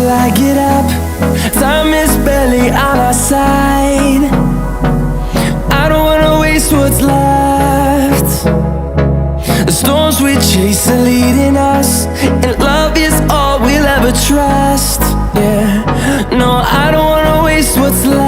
till I get up. Time is barely on our side. I don't wanna waste what's left. The storms we chase are leading us, and love is all we'll ever trust. Yeah, no, I don't wanna waste what's left.